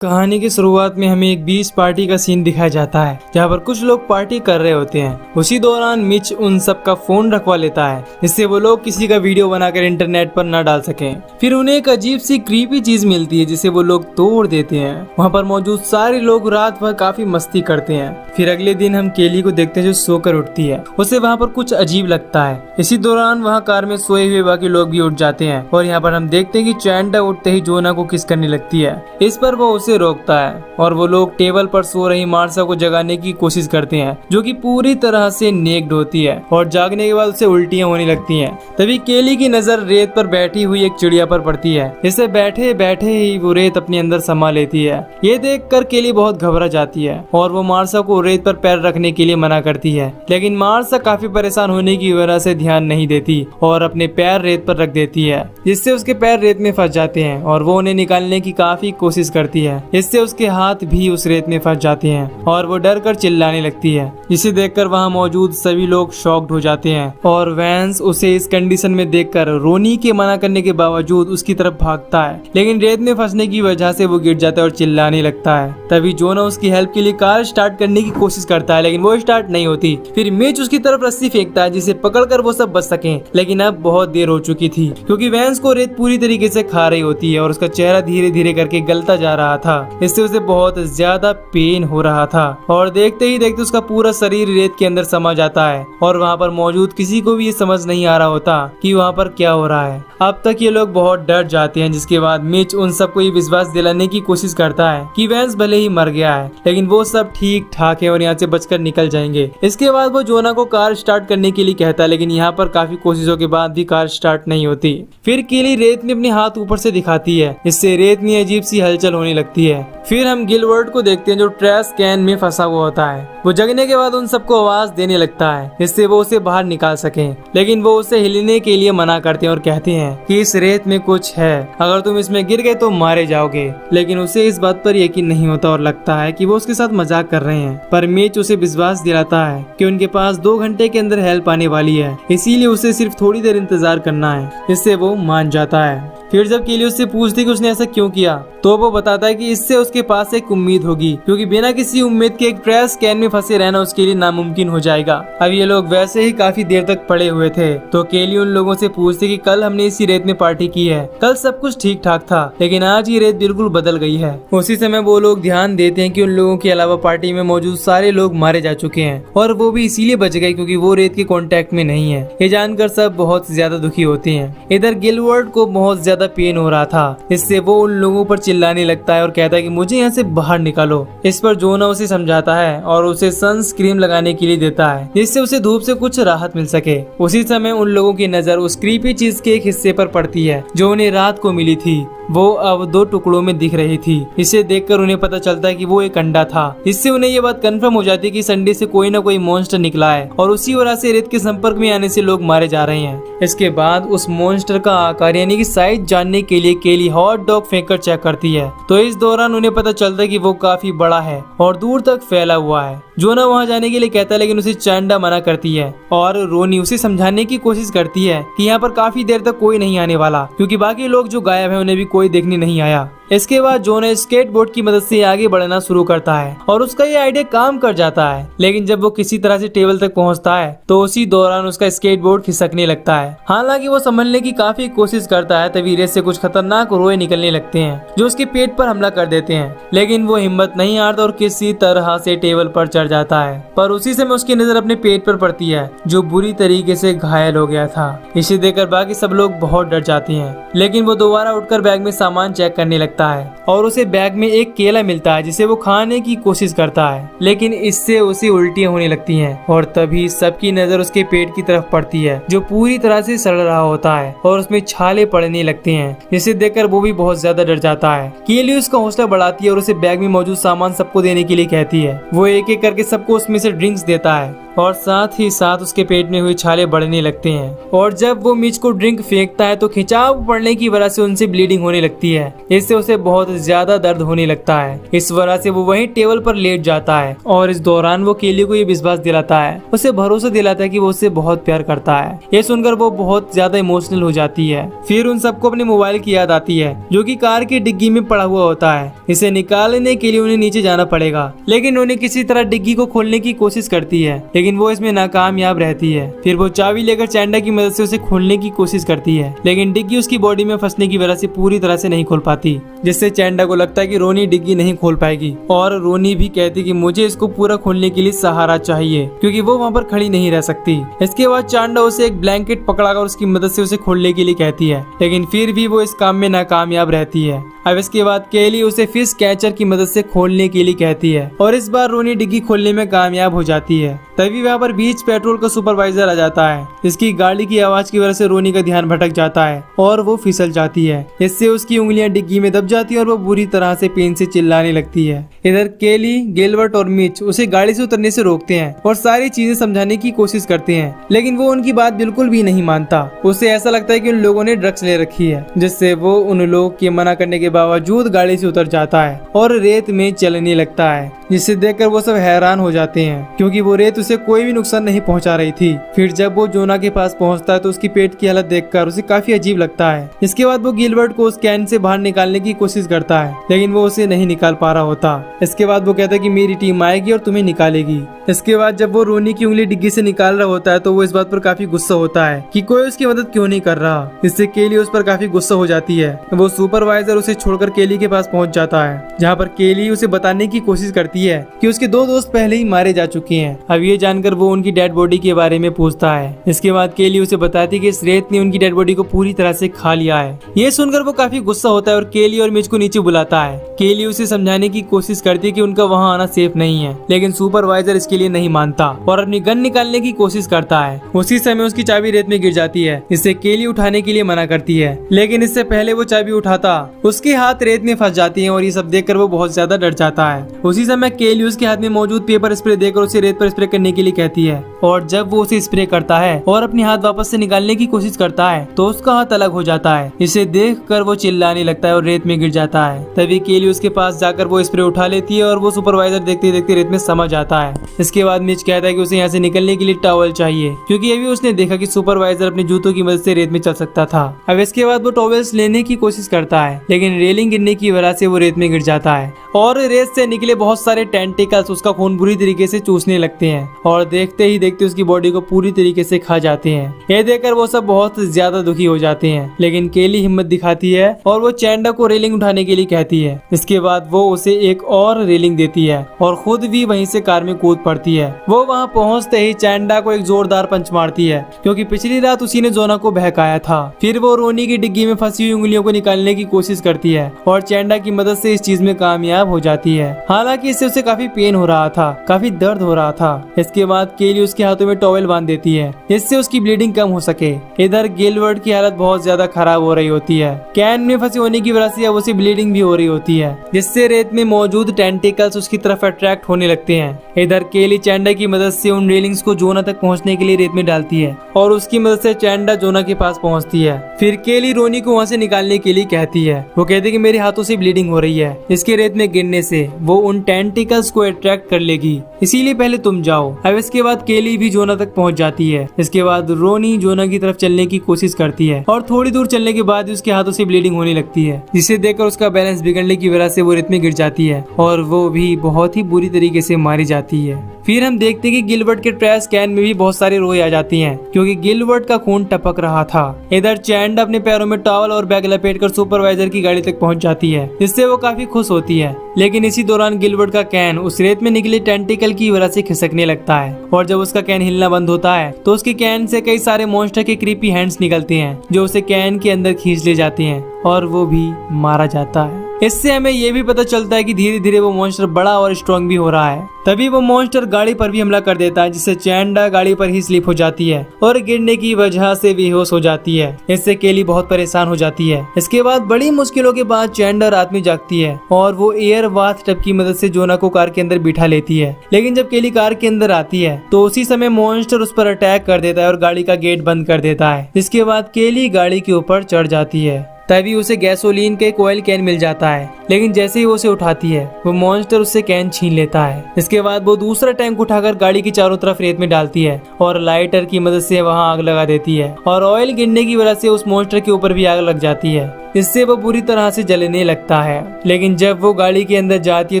कहानी की शुरुआत में हमें एक बीच पार्टी का सीन दिखाया जाता है जहाँ पर कुछ लोग पार्टी कर रहे होते हैं। उसी दौरान मिच उन सब का फोन रखवा लेता है जिससे वो लोग किसी का वीडियो बनाकर इंटरनेट पर न डाल सकें। फिर उन्हें एक अजीब सी क्रीपी चीज मिलती है जिसे वो लोग तोड़ देते हैं। वहाँ पर मौजूद सारे लोग रात भर काफी मस्ती करते हैं। फिर अगले दिन हम केली को देखते हैं जो सोकर उठती है। उसे वहाँ पर कुछ अजीब लगता है। इसी दौरान वहाँ कार में सोए हुए बाकी लोग भी उठ जाते हैं और यहाँ पर हम देखते हैं कि चैंडा उठते ही जोना को किस करने लगती है। इस पर वो उसे रोकता है और वो लोग टेबल पर सो रही मार्सा को जगाने की कोशिश करते हैं जो कि पूरी तरह से नेक्ड होती है और जागने के बाद उसे उल्टियां होने लगती हैं। तभी केली की नजर रेत पर बैठी हुई एक चिड़िया पर पड़ती है। इसे बैठे बैठे ही वो रेत अपने अंदर समा लेती है। ये देखकर केली बहुत घबरा जाती है और वो मार्सा को रेत पर पैर रखने के लिए मना करती है, लेकिन मार्सा काफी परेशान होने की वजह से ध्यान नहीं देती और अपने पैर रेत पर रख देती है, जिससे उसके पैर रेत में फंस जाते हैं और वो उन्हें निकालने की काफी कोशिश करती है। इससे उसके हाथ भी उस रेत में फंस जाते हैं और वो डर कर चिल्लाने लगती है, जिसे देखकर वहाँ मौजूद सभी लोग शॉक्ड हो जाते हैं और वैंस उसे इस कंडीशन में देखकर रोनी के मना करने के बावजूद उसकी तरफ भागता है, लेकिन रेत में फंसने की वजह से वो गिर जाता है और चिल्लाने लगता है। तभी जोना उसकी हेल्प के लिए कार स्टार्ट करने की कोशिश करता है, लेकिन वो स्टार्ट नहीं होती। फिर मिच उसकी तरफ रस्सी फेंकता है जिसे पकड़कर वो सब बच सके, लेकिन अब बहुत देर हो चुकी थी क्योंकि वैंस को रेत पूरी तरीके से खा रही होती है और उसका चेहरा धीरे धीरे करके गलता जा रहा था। इससे उसे बहुत ज्यादा पेन हो रहा था और देखते ही देखते उसका पूरा शरीर रेत के अंदर समा जाता है और वहाँ पर मौजूद किसी को भी ये समझ नहीं आ रहा होता कि वहाँ पर क्या हो रहा है। अब तक ये लोग बहुत डर जाते हैं, जिसके बाद मिच उन सबको ये विश्वास दिलाने की कोशिश करता है कि वैंस भले ही मर गया है लेकिन वो सब ठीक ठाक है और यहाँ से बचकर निकल जाएंगे। इसके बाद वो जोना को कार स्टार्ट करने के लिए कहता है, लेकिन यहाँ पर काफी कोशिशों के बाद भी कार स्टार्ट नहीं होती। फिर केली रेत में अपने हाथ ऊपर से दिखाती है, इससे रेत में अजीब सी हलचल होने लगती है। फिर हम गिलवर्ट को देखते हैं जो ट्रैश कैन में फंसा हुआ होता है। वो जगने के बाद उन सबको आवाज देने लगता है जिससे वो उसे बाहर निकाल सके, लेकिन वो उसे हिलने के लिए मना करते हैं और कहते हैं कि इस रेत में कुछ है, अगर तुम इसमें गिर गए तो मारे जाओगे। लेकिन उसे इस बात पर यकीन नहीं होता और लगता है कि वो उसके साथ मजाक कर रहे हैं। पर मिच उसे विश्वास दिलाता है कि उनके पास 2 घंटे के अंदर हेल्प आने वाली है, इसीलिए उसे सिर्फ थोड़ी देर इंतजार करना है। इससे वो मान जाता है। फिर जब केली उससे पूछती कि उसने ऐसा क्यों किया तो वो बताता है कि इससे उसके पास एक उम्मीद होगी, क्योंकि बिना किसी उम्मीद के एक ट्रैश कैन में फंसे रहना उसके लिए नामुमकिन हो जाएगा। अब ये लोग वैसे ही काफी देर तक पड़े हुए थे तो केली उन लोगों से पूछती कि कल हमने इसी रेत में पार्टी की है, कल सब कुछ ठीक ठाक था, लेकिन आज ये रेत बिल्कुल बदल गई है। उसी समय वो लोग ध्यान देते हैं कि उन लोगों के अलावा पार्टी में मौजूद सारे लोग मारे जा चुके हैं और वो भी इसीलिए बच गए क्योंकि वो रेत के कॉन्टेक्ट में नहीं है। ये जानकर सब बहुत ज्यादा दुखी होते हैं। इधर गिलवर्ट को बहुत ज्यादा पेन हो रहा था, इससे वो उन लोगों पर चिल्लाने लगता है और कहता है कि मुझे यहाँ से बाहर निकालो। इस पर जोना उसे समझाता है और उसे सनस्क्रीन लगाने के लिए देता है जिससे उसे धूप से कुछ राहत मिल सके। उसी समय उन लोगों की नजर उस क्रीपी चीज के एक हिस्से पर पड़ती है जो उन्हें रात को मिली थी। वो अब 2 टुकड़ों में दिख रही थी। इसे देखकर उन्हें पता चलता है कि वो एक अंडा था। इससे उन्हें ये बात कंफर्म हो जाती है कि संडे से कोई ना कोई मॉन्स्टर निकला है और उसी वजह से रेत के संपर्क में आने से लोग मारे जा रहे हैं। इसके बाद उस मॉन्स्टर का आकार यानी कि साइज जानने के लिए केली हॉट डॉग फेंककर चेक करती है तो इस दौरान उन्हें पता चलता है कि वो काफी बड़ा है और दूर तक फैला हुआ है। जोना वहाँ जाने के लिए कहता है, लेकिन उसे चैंडा मना करती है और रोनी उसे समझाने की कोशिश करती है कि यहाँ पर काफी देर तक कोई नहीं आने वाला, क्योंकि बाकी लोग जो गायब है उन्हें भी कोई देखने नहीं आया। इसके बाद जोना स्केटबोर्ड की मदद से आगे बढ़ना शुरू करता है और उसका ये आइडिया काम कर जाता है, लेकिन जब वो किसी तरह से टेबल तक पहुंचता है तो उसी दौरान उसका स्केटबोर्ड खिसकने लगता है। हालांकि वो संभलने की काफी कोशिश करता है, तभी रेत से कुछ खतरनाक रोए निकलने लगते हैं जो उसके पेट पर हमला कर देते हैं, लेकिन वो हिम्मत नहीं हारता और किसी तरह से टेबल पर चढ़ जाता है। पर उसी समय उसकी नजर अपने पेट पर पड़ती है जो बुरी तरीके से घायल हो गया था। इसे देखकर बाकी सब लोग बहुत डर जाते हैं, लेकिन वो दोबारा उठकर बैग में सामान चेक करने लगता है और उसे बैग में एक केला मिलता है जिसे वो खाने की कोशिश करता है, लेकिन इससे उसे उल्टियां होने लगती हैं और तभी सबकी नजर उसके पेट की तरफ पड़ती है जो पूरी तरह से सड़ रहा होता है और उसमें छाले पड़ने लगते हैं, जिसे देखकर वो भी बहुत ज्यादा डर जाता है। केली उसका हौसला बढ़ाती है और उसे बैग में मौजूद सामान सबको देने के लिए कहती है। वो एक एक करके सबको उसमें से ड्रिंक्स देता है और साथ ही साथ उसके पेट में हुई छाले बढ़ने लगते हैं। और जब वो मिच को ड्रिंक फेंकता है तो खिंचाव पड़ने की वजह से उनसे ब्लीडिंग होने लगती है। इससे उसे बहुत ज्यादा दर्द होने लगता है। इस वजह से वो वहीं टेबल पर लेट जाता है और इस दौरान वो केली को ये विश्वास दिलाता है, उसे भरोसा दिलाता है कि वो उससे बहुत प्यार करता है। ये सुनकर वो बहुत ज्यादा इमोशनल हो जाती है। फिर उन सबको अपने मोबाइल की याद आती है जो कि कार की डिग्गी में पड़ा हुआ होता है। इसे निकालने के लिए उन्हें नीचे जाना पड़ेगा, लेकिन उन्हें किसी तरह डिग्गी को खोलने की कोशिश करती है, लेकिन वो इसमें नाकामयाब रहती है। फिर वो चाबी लेकर चैंडा की मदद से उसे खोलने की कोशिश करती है, लेकिन डिग्गी उसकी बॉडी में फंसने की वजह से पूरी तरह से नहीं खोल पाती, जिससे चैंडा को लगता है कि रोनी डिग्गी नहीं खोल पाएगी। और रोनी भी कहती कि मुझे इसको पूरा खोलने के लिए सहारा चाहिए, क्योंकि वो वहाँ पर खड़ी नहीं रह सकती। इसके बाद चैंडा उसे एक ब्लैंकेट पकड़ाकर उसकी मदद से उसे खोलने के लिए कहती है, लेकिन फिर भी वो इस काम में नाकामयाब रहती है। अब इसके बाद केली उसे फिश कैचर की मदद से खोलने के लिए कहती है और इस बार रोनी डिग्गी खोलने में कामयाब हो जाती है। तभी वहाँ पर बीच पेट्रोल का सुपरवाइजर आ जाता है। इसकी गाड़ी की आवाज की वजह से रोनी का ध्यान भटक जाता है और वो फिसल जाती है। इससे उसकी उंगलियां डिग्गी में दब जाती है और वो बुरी तरह से पेन से चिल्लाने लगती है। इधर केली, गिलबर्ट और मिच उसे गाड़ी से उतरने से रोकते हैं और सारी चीजें समझाने की कोशिश करते हैं, लेकिन वो उनकी बात बिल्कुल भी नहीं मानता। उसे ऐसा लगता है कि उन लोगों ने ड्रग्स ले रखी है, जिससे वो उन लोगों के मना करने के बावजूद गाड़ी से उतर जाता है और रेत में चलने लगता है, जिसे देखकर वो सब हैरान हो जाते हैं, क्योंकि वो रेत उसे कोई भी नुकसान नहीं पहुंचा रही थी। फिर जब वो जोना के पास पहुंचता है तो उसकी पेट की हालत देखकर उसे काफी अजीब लगता है। इसके बाद वो गिलबर्ट को उस कैन से बाहर निकालने की कोशिश करता है, लेकिन वो उसे नहीं निकाल पा रहा होता। इसके बाद वो कहता है कि मेरी टीम आएगी और तुम्हें निकालेगी। इसके बाद जब वो रोनी की उंगली डिग्गी से निकाल रहा होता है तो वो इस बात पर काफी गुस्सा होता है कि कोई उसकी मदद क्यों नहीं कर रहा। इससे केली उस पर काफी गुस्सा हो जाती है। वो सुपरवाइजर उसे छोड़कर केली के पास पहुंच जाता है, जहाँ पर केली उसे बताने की कोशिश करती है कि उसके 2 दोस्त पहले ही मारे जा चुके हैं। अब ये जानकर वो उनकी डेड बॉडी के बारे में पूछता है। इसके बाद केली उसे बताती है कि इस रेत ने उनकी डेड बॉडी को पूरी तरह से खा लिया है। ये सुनकर वो काफी गुस्सा होता है और केली और मिच को नीचे बुलाता है। केली उसे समझाने की कोशिश करती है कि उनका वहाँ आना सेफ नहीं है, लेकिन सुपरवाइजर इसके लिए नहीं मानता और अपनी गन निकालने की कोशिश करता है। उसी समय उसकी चाबी रेत में गिर जाती है, इससे केली उठाने के लिए मना करती है, लेकिन इससे पहले वो चाबी उठाता उसके हाथ रेत में फंस जाती है और ये सब देखकर वो बहुत ज्यादा डर जाता है। उसी समय केली उसके हाथ में मौजूद पेपर स्प्रे देकर उसे रेत पर स्प्रे करने के लिए कहती है और जब वो उसे स्प्रे करता है और अपने हाथ वापस से निकालने की कोशिश करता है तो उसका हाथ अलग हो जाता है। इसे देखकर वो चिल्लाने लगता है और रेत में गिर जाता है। तभी केली उसके पास जाकर वो स्प्रे उठा लेती है और वो सुपरवाइजर देखते देखते रेत में समझ जाता है। इसके बाद मिच कहता है कि उसे यहाँ से निकलने के लिए टॉवल चाहिए, क्योंकि अभी उसने देखा कि सुपरवाइजर अपने जूतों की मदद से रेत में चल सकता था। अब इसके बाद वो टॉवल्स लेने की कोशिश करता है, लेकिन रेलिंग गिरने की वजह से वो रेत में गिर जाता है और रेत से निकले बहुत सारे टेंटिकल्स उसका खून बुरी तरीके से चूसने लगते हैं और देखते ही देखते उसकी बॉडी को पूरी तरीके से खा जाते हैं। ये देखकर वो सब बहुत ज्यादा दुखी हो जाते हैं, लेकिन केली हिम्मत दिखाती है और वो चैंडा को रेलिंग उठाने के लिए कहती है। इसके बाद वो उसे एक और रेलिंग देती है और खुद भी वहीं से कार में कूद पड़ती है। वो वहाँ पहुँचते ही चैंडा को एक जोरदार पंच मारती है, क्योंकि पिछली रात उसी ने जोना को बहकाया था। फिर वो रोनी की डिग्गी में फंसी हुई उंगलियों को निकालने की कोशिश करती है और चैंडा की मदद से इस चीज में कामयाब हो जाती है। हालांकि इससे उसे काफी पेन हो रहा था, काफी दर्द हो रहा था। इसके बाद केली उसके हाथों में टॉवेल बांध देती है, जिससे उसकी ब्लीडिंग कम हो सके। इधर गिलबर्ट की हालत बहुत ज्यादा खराब हो रही होती है। कैन में फंसे होने की वजह से अब उसे ब्लीडिंग भी हो रही होती है, जिससे रेत में मौजूद टेंटिकल्स उसकी तरफ अट्रैक्ट होने लगते हैं। इधर केली चैंडा की मदद से उन रेलिंग्स को जोना तक पहुंचने के लिए रेत में डालती है और उसकी मदद से चैंडा जोना के पास पहुंचती है। फिर केली रोनी को वहां से निकालने के लिए कहती है। वो कहती है कि मेरे हाथों से ब्लीडिंग हो रही है, इसके रेत में गिरने से वो उन टेंटिकल्स को अट्रैक्ट कर लेगी, इसीलिए पहले तुम जाओ। अब इसके बाद केली भी जोना तक पहुंच जाती है। इसके बाद रोनी जोना की तरफ चलने की कोशिश करती है और थोड़ी दूर चलने के बाद उसके हाथों से ब्लीडिंग होने लगती है, जिसे देखकर उसका बैलेंस बिगड़ने की वजह से वो रेत में गिर जाती है और वो भी बहुत ही बुरी तरीके से मारी जाती है। फिर हम देखते हैं कि गिलबर्ट के ट्रैश कैन में भी बहुत सारे रोए आ जाती हैं, क्योंकि गिलबर्ट का खून टपक रहा था। इधर चैंडा अपने पैरों में टॉवल और बैग लपेटकर सुपरवाइजर की गाड़ी तक पहुंच जाती है, जिससे वो काफी खुश होती है। लेकिन इसी दौरान गिलबर्ट का कैन उस रेत में निकले टेंटिकल की वजह से खिसकने लगता है और जब उसका कैन हिलना बंद होता है तो उसके कैन से कई सारे मॉन्स्टर के क्रीपी हैंड्स निकलते हैं, जो उसे कैन के अंदर खींच ले जाते हैं और वो भी मारा जाता है। इससे हमें ये भी पता चलता है कि धीरे धीरे वो मॉन्स्टर बड़ा और स्ट्रॉन्ग भी हो रहा है। तभी वो मॉन्स्टर गाड़ी पर भी हमला कर देता है, जिससे चैंडा गाड़ी पर ही स्लिप हो जाती है और गिरने की वजह से बेहोश हो जाती है। इससे केली बहुत परेशान हो जाती है। इसके बाद बड़ी मुश्किलों के बाद चैंडा रात में जागती है और वो एयर बाथ टब की मदद से जोना को कार के अंदर बिठा लेती है। लेकिन जब केली कार के अंदर आती है तो उसी समय मॉन्स्टर उस पर अटैक कर देता है और गाड़ी का गेट बंद कर देता है। जिसके बाद केली गाड़ी के ऊपर चढ़ जाती है। तभी उसे गैसोलीन के ऑयल कैन मिल जाता है, लेकिन जैसे ही वो उसे उठाती है वो मॉन्स्टर उससे कैन छीन लेता है। इसके बाद वो दूसरा टैंक उठाकर गाड़ी की चारों तरफ रेत में डालती है और लाइटर की मदद से वहां आग लगा देती है और ऑयल गिरने की वजह से उस मॉन्स्टर के ऊपर भी आग लग जाती है। इससे वो बुरी तरह से जलने लगता है। लेकिन जब वो गाड़ी के अंदर जाती है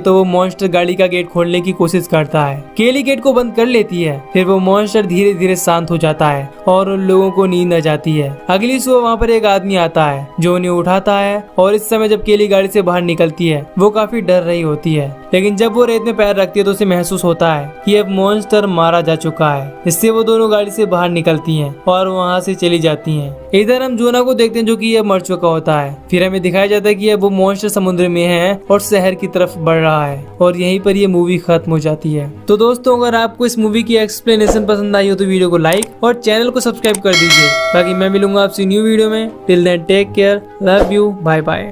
तो वो मॉन्स्टर गाड़ी का गेट खोलने की कोशिश करता है। केली गेट को बंद कर लेती है। फिर वो मॉन्स्टर धीरे धीरे शांत हो जाता है और उन लोगों को नींद आ जाती है। अगली सुबह वहाँ पर एक आदमी आता है जो उन्हें उठाता है और इस समय जब केली गाड़ी से बाहर निकलती है वो काफी डर रही होती है। लेकिन जब वो रेत में पैर रखती है तो उसे महसूस होता है कि अब मॉन्स्टर मारा जा चुका है। इससे वो दोनों गाड़ी से बाहर निकलती हैं और वहाँ से चली जाती हैं। इधर हम जोना को देखते हैं जो कि अब मर चुका होता है। फिर हमें दिखाया जाता है कि अब वो मॉन्स्टर समुद्र में है और शहर की तरफ बढ़ रहा है और यहीं पर ये मूवी खत्म हो जाती है। तो दोस्तों, अगर आपको इस मूवी की एक्सप्लेनेशन पसंद आई हो तो वीडियो को लाइक और चैनल को सब्सक्राइब कर दीजिए। बाकी मैं मिलूंगा आपसे न्यू वीडियो में। Till then take care, love you, bye bye.